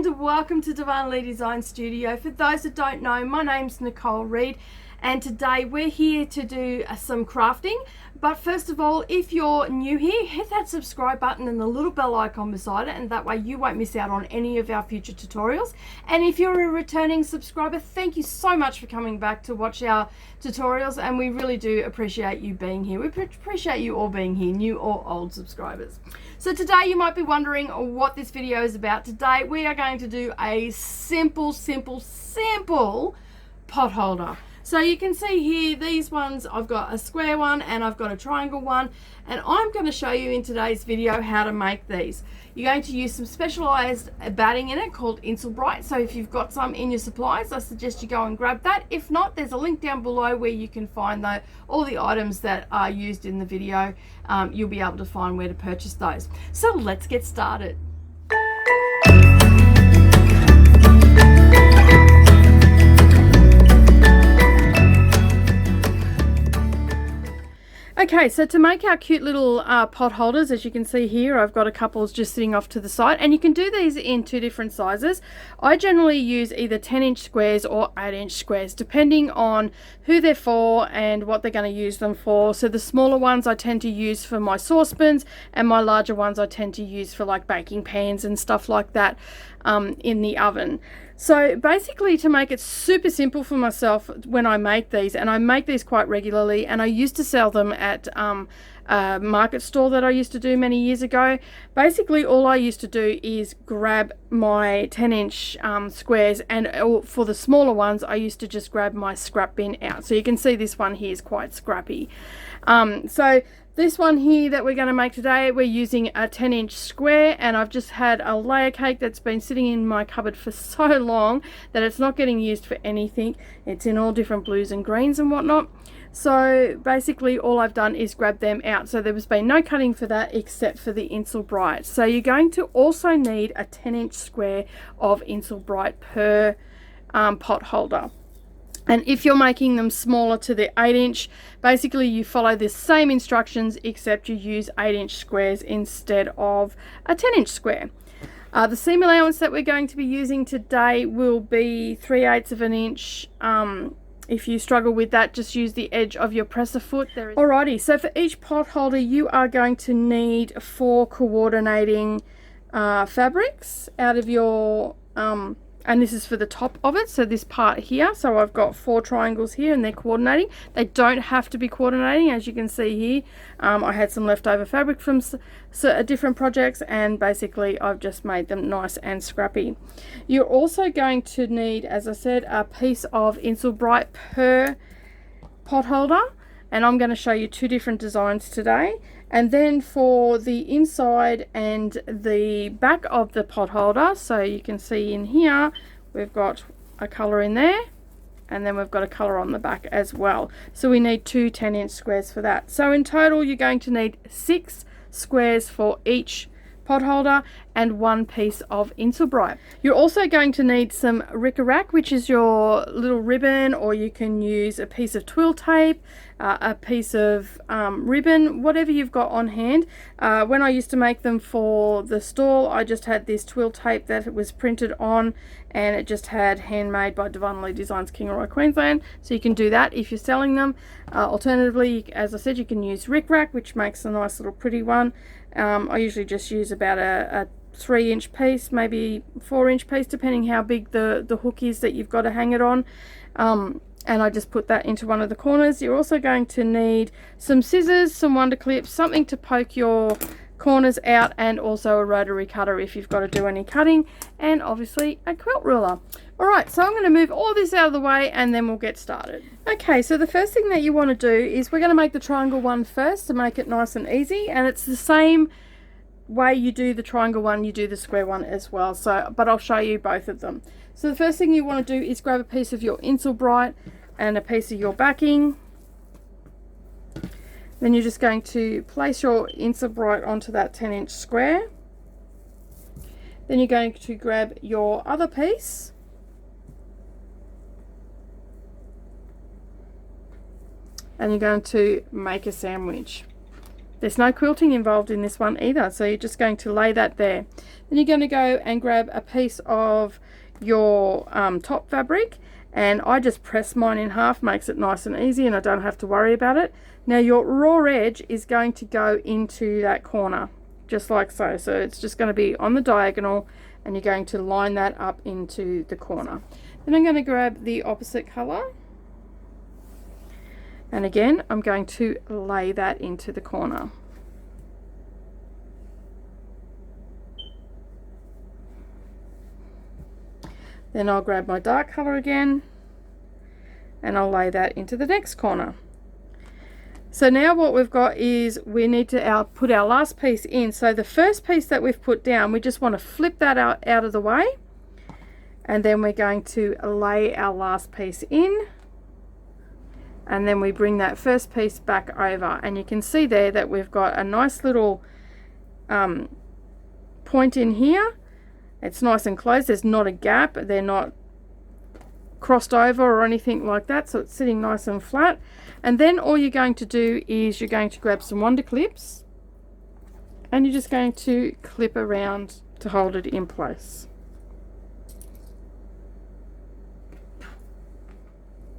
and welcome to Darvanalee Designs Studio. For those that don't know, my name's Nicole Reed and today we're here to do some crafting. But first of all, if you're new here, hit that subscribe button and the little bell icon beside it, and that way you won't miss out on any of our future tutorials. And if you're a returning subscriber, thank you so much for coming back to watch our tutorials, and we really do appreciate you being here. We appreciate you all being here, new or old subscribers. So today you might be wondering what this video is about. Today we are going to do a simple pot holder. So you can see here, these ones, I've got a square one and I've got a triangle one, and I'm going to show you in today's video how to make these. You're going to use some specialized batting in it called Insulbright. So if you've got some in your supplies, I suggest you go and grab that. If not, there's a link down below where you can find all the items that are used in the video. You'll be able to find where to purchase those. So let's get started. Okay, so to make our cute little pot holders, as you can see here, I've got a couple just sitting off to the side, and you can do these in two different sizes. I generally use either 10-inch squares or 8-inch squares, depending on who they're for and what they're going to use them for. So the smaller ones I tend to use for my saucepans, and my larger ones I tend to use for like baking pans and stuff like that in the oven. So basically, to make it super simple for myself when I make these, and I make these quite regularly, and I used to sell them at a market store that I used to do many years ago. Basically, all I used to do is grab my 10-inch squares, and for the smaller ones, I used to just grab my scrap bin out. So you can see this one here is quite scrappy. So this one here that we're going to make today, we're using a 10-inch square, and I've just had a layer cake that's been sitting in my cupboard for so long that it's not getting used for anything. It's in all different blues and greens and whatnot. So basically all I've done is grab them out. So there's been no cutting for that except for the Insulbright. So you're going to also need a 10-inch square of Insulbright per pot holder. And if you're making them smaller to the 8-inch, basically you follow the same instructions except you use 8-inch squares instead of a 10-inch square. The seam allowance that we're going to be using today will be 3/8 of an inch. If you struggle with that, just use the edge of your presser foot. Alrighty, so for each pot holder you are going to need 4 coordinating fabrics out of your and this is for the top of it, so this part here. So I've got 4 triangles here and they're coordinating. They don't have to be coordinating, as you can see here. I had some leftover fabric from different projects, and basically I've just made them nice and scrappy. You're also going to need, as I said, a piece of Insulbright per pot holder, and I'm going to show you 2 different designs today. And then for the inside and the back of the pot holder, so you can see in here, we've got a colour in there, and then we've got a colour on the back as well. So we need 2 10-inch squares for that. So in total, you're going to need 6 squares for each pot holder and 1 piece of Insulbright. You're also going to need some rickrack, which is your little ribbon, or you can use a piece of twill tape, a piece of ribbon, whatever you've got on hand. When I used to make them for the stall, I just had this twill tape that it was printed on, and it just had handmade by Darvanalee Designs, Kingaroy, Queensland. So you can do that if you're selling them. Alternatively, as I said, you can use rickrack, which makes a nice little pretty one. I usually just use about a 3-inch piece, maybe 4-inch piece, depending how big the hook is that you've got to hang it on. And I just put that into one of the corners. You're also going to need some scissors, some wonder clips, something to poke your corners out, and also a rotary cutter if you've got to do any cutting, and obviously a quilt ruler. Alright, so I'm going to move all this out of the way and then we'll get started. Okay, so the first thing that you want to do is we're going to make the triangle one first to make it nice and easy, and it's the same way you do the triangle one, you do the square one as well. So, but I'll show you both of them. So the first thing you want to do is grab a piece of your Insulbright and a piece of your backing. Then you're just going to place your Insulbright onto that 10-inch square. Then you're going to grab your other piece and you're going to make a sandwich. There's no quilting involved in this one either, so you're just going to lay that there. Then you're going to go and grab a piece of your top fabric, and I just press mine in half, makes it nice and easy and I don't have to worry about it. Now your raw edge is going to go into that corner, just like so. So it's just going to be on the diagonal, and you're going to line that up into the corner. Then I'm going to grab the opposite color, and again I'm going to lay that into the corner. Then I'll grab my dark color again and I'll lay that into the next corner. So now what we've got is we need to put our last piece in. So the first piece that we've put down, we just want to flip that out of the way, and then we're going to lay our last piece in, and then we bring that first piece back over, and you can see there that we've got a nice little point in here. It's nice and close, there's not a gap, they're not crossed over or anything like that, so it's sitting nice and flat. And then all you're going to do is you're going to grab some Wonder Clips, and you're just going to clip around to hold it in place,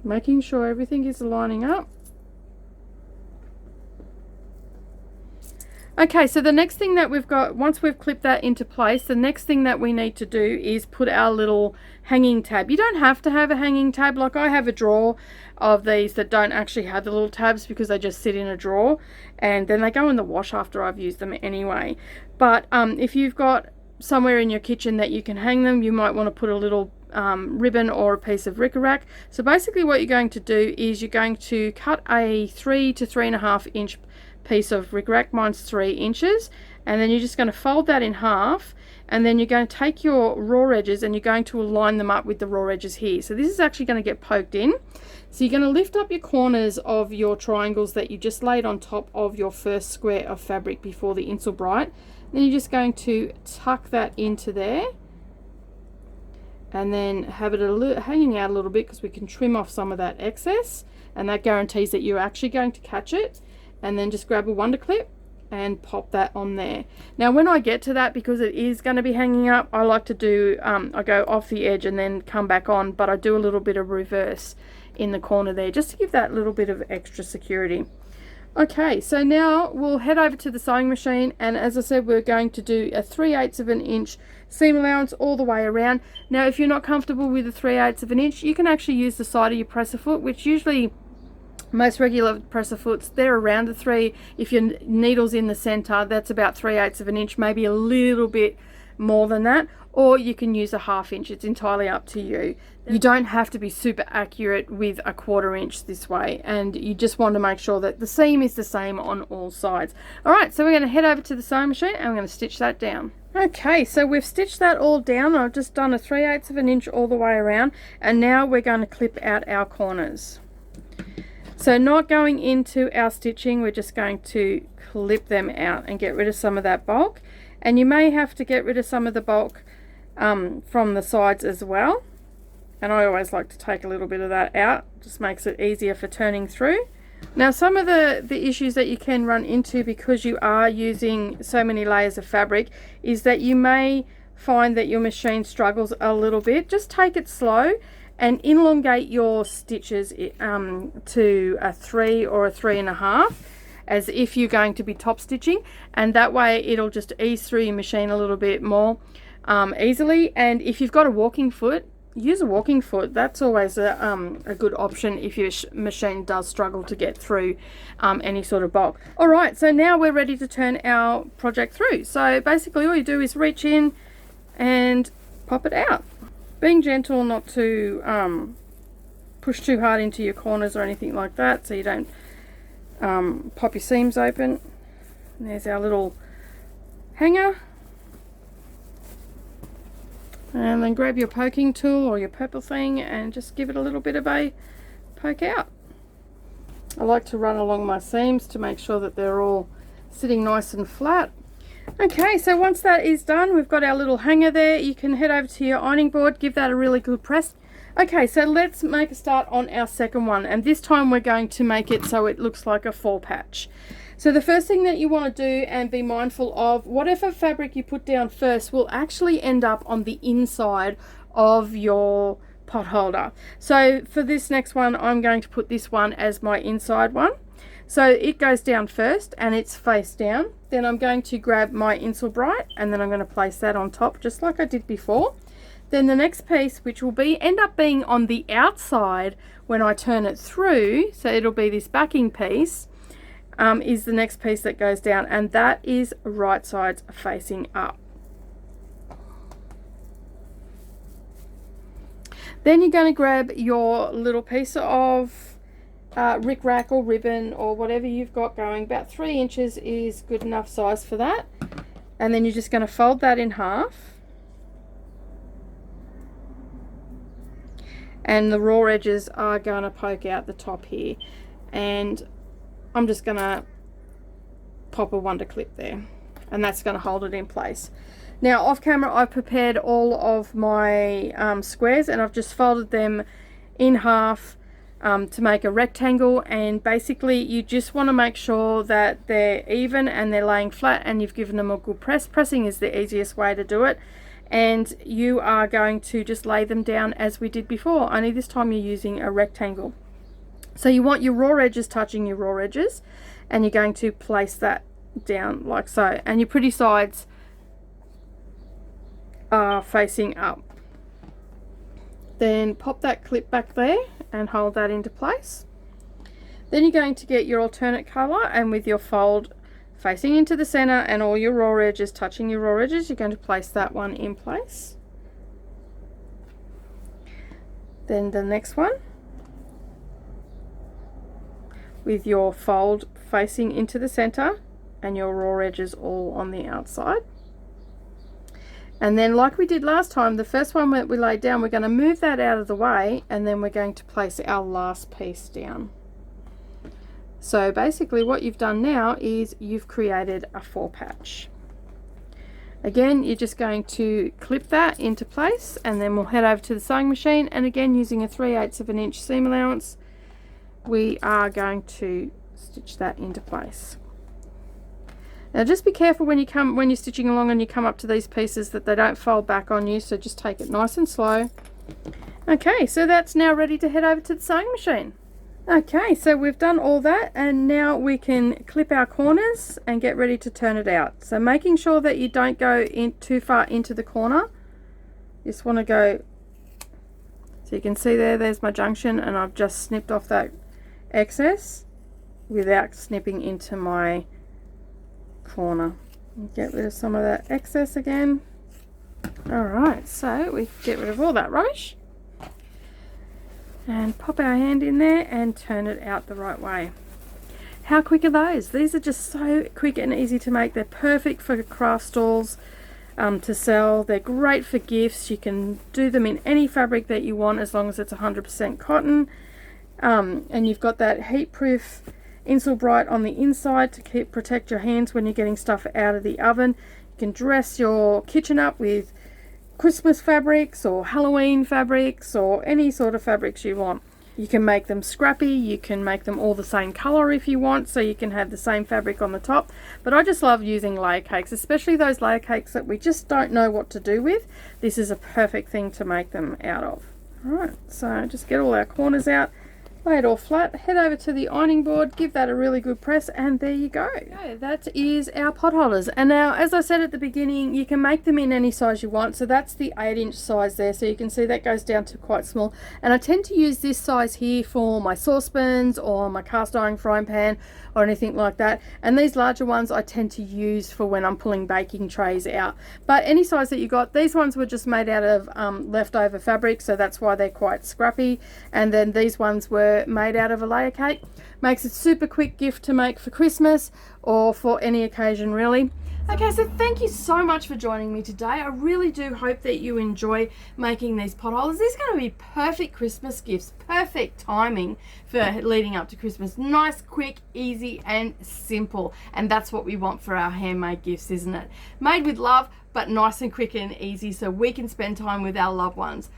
making sure everything is lining up. Okay, so the next thing that we've got, once we've clipped that into place, the next thing that we need to do is put our little hanging tab. You don't have to have a hanging tab. Like I have a drawer of these that don't actually have the little tabs because they just sit in a drawer, and then they go in the wash after I've used them anyway. But if you've got somewhere in your kitchen that you can hang them, you might want to put a little ribbon or a piece of rickrack. So basically what you're going to do is you're going to cut a 3 to 3.5 inch piece of rickrack. Mine's 3 inches, and then you're just going to fold that in half, and then you're going to take your raw edges and you're going to align them up with the raw edges here. So this is actually going to get poked in. So you're going to lift up your corners of your triangles that you just laid on top of your first square of fabric before the Insulbright. Then you're just going to tuck that into there, and then have it hanging out a little bit because we can trim off some of that excess, and that guarantees that you're actually going to catch it. And then just grab a Wonder Clip and pop that on there. Now when I get to that, because it is going to be hanging up, I like to do I go off the edge and then come back on, but I do a little bit of reverse in the corner there just to give that little bit of extra security. Okay, so now we'll head over to the sewing machine, and as I said, we're going to do a 3/8 of an inch seam allowance all the way around. Now if you're not comfortable with a 3/8 of an inch, you can actually use the side of your presser foot, which usually most regular presser foots, they're around the 3. If your needle's in the center, that's about 3/8 of an inch, maybe a little bit more than that, or you can use a 1/2 inch. It's entirely up to you. You don't have to be super accurate with a 1/4 inch this way, and you just want to make sure that the seam is the same on all sides. Alright, so we're going to head over to the sewing machine and we're going to stitch that down. Okay, so we've stitched that all down. I've just done a 3/8 of an inch all the way around, and now we're going to clip out our corners. So not going into our stitching, we're just going to clip them out and get rid of some of that bulk. And you may have to get rid of some of the bulk from the sides as well. And I always like to take a little bit of that out, just makes it easier for turning through. Now some of the issues that you can run into because you are using so many layers of fabric is that you may find that your machine struggles a little bit. Just take it slow and elongate your stitches to a 3 or a 3.5, as if you're going to be top stitching, and that way it'll just ease through your machine a little bit more easily. And if you've got a walking foot, use a walking foot. That's always a good option if your machine does struggle to get through any sort of bulk. Alright, so now we're ready to turn our project through. So basically all you do is reach in and pop it out. Being gentle, not to push too hard into your corners or anything like that, so you don't pop your seams open. And there's our little hanger. And then grab your poking tool or your purple thing and just give it a little bit of a poke out. I like to run along my seams to make sure that they're all sitting nice and flat. Okay, so once that is done, we've got our little hanger there. You can head over to your ironing board, give that a really good press. Okay, so let's make a start on our second one, and this time we're going to make it so it looks like a fall patch. So the first thing that you want to do and be mindful of, whatever fabric you put down first will actually end up on the inside of your pot holder. So for this next one, I'm going to put this one as my inside one. So it goes down first and it's face down. Then I'm going to grab my Insulbright and then I'm going to place that on top just like I did before. Then the next piece, which will end up being on the outside when I turn it through, so it'll be this backing piece, is the next piece that goes down, and that is right sides facing up. Then you're going to grab your little piece of rickrack or ribbon or whatever you've got going. About 3 inches is good enough size for that. And then you're just going to fold that in half. And the raw edges are going to poke out the top here. And I'm just going to pop a wonder clip there, and that's going to hold it in place. Now off camera I've prepared all of my squares, and I've just folded them in half to make a rectangle. And basically you just want to make sure that they're even and they're laying flat, and you've given them a good press. Pressing is the easiest way to do it, and you are going to just lay them down as we did before, only this time you're using a rectangle. So you want your raw edges touching your raw edges, and you're going to place that down like so, and your pretty sides are facing up. Then pop that clip back there and hold that into place. Then you're going to get your alternate color, and with your fold facing into the center and all your raw edges touching your raw edges, you're going to place that one in place. Then the next one, with your fold facing into the center and your raw edges all on the outside. And then like we did last time, the first one that we laid down, we're going to move that out of the way, and then we're going to place our last piece down. So basically what you've done now is you've created a 4 patch. Again, you're just going to clip that into place, and then we'll head over to the sewing machine, and again using a 3/8 of an inch seam allowance, we are going to stitch that into place. Now just be careful when you're stitching along and you come up to these pieces that they don't fold back on you, so just take it nice and slow. Okay, so that's now ready to head over to the sewing machine. Okay, so we've done all that, and now we can clip our corners and get ready to turn it out. So making sure that you don't go in too far into the corner. You just want to go, so you can see there's my junction, and I've just snipped off that excess without snipping into my corner. Get rid of some of that excess again. Alright, so we get rid of all that rubbish and pop our hand in there and turn it out the right way. How quick are those? These are just so quick and easy to make. They're perfect for craft stalls to sell. They're great for gifts. You can do them in any fabric that you want as long as it's 100% cotton. And you've got that heat-proof Insulbright on the inside to protect your hands when you're getting stuff out of the oven. You can dress your kitchen up with Christmas fabrics or Halloween fabrics or any sort of fabrics you want. You can make them scrappy, you can make them all the same color if you want, so you can have the same fabric on the top. But I just love using layer cakes, especially those layer cakes that we just don't know what to do with. This is a perfect thing to make them out of. Alright, so just get all our corners out, lay it all flat, head over to the ironing board, give that a really good press, and there you go. Okay, that is our pot holders. And now, as I said at the beginning, you can make them in any size you want. So that's the 8-inch size there, so you can see that goes down to quite small. And I tend to use this size here for my saucepans or my cast iron frying pan or anything like that. And these larger ones I tend to use for when I'm pulling baking trays out. But any size that you got, these ones were just made out of leftover fabric, so that's why they're quite scrappy. And then these ones were made out of a layer cake. Makes it super quick gift to make for Christmas or for any occasion really. Okay, so thank you so much for joining me today. I really do hope that you enjoy making these pot holders. These are going to be perfect Christmas gifts, perfect timing for leading up to Christmas. Nice, quick, easy and simple, and that's what we want for our handmade gifts, isn't it? Made with love, but nice and quick and easy so we can spend time with our loved ones.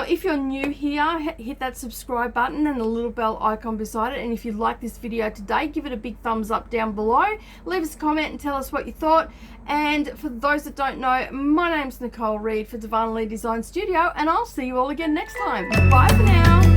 If you're new here, hit that subscribe button and the little bell icon beside it. And if you like this video today, give it a big thumbs up down below. Leave us a comment and tell us what you thought. And for those that don't know, my name's Nicole Reed for Darvanalee Designs Studio, and I'll see you all again next time. Bye for now.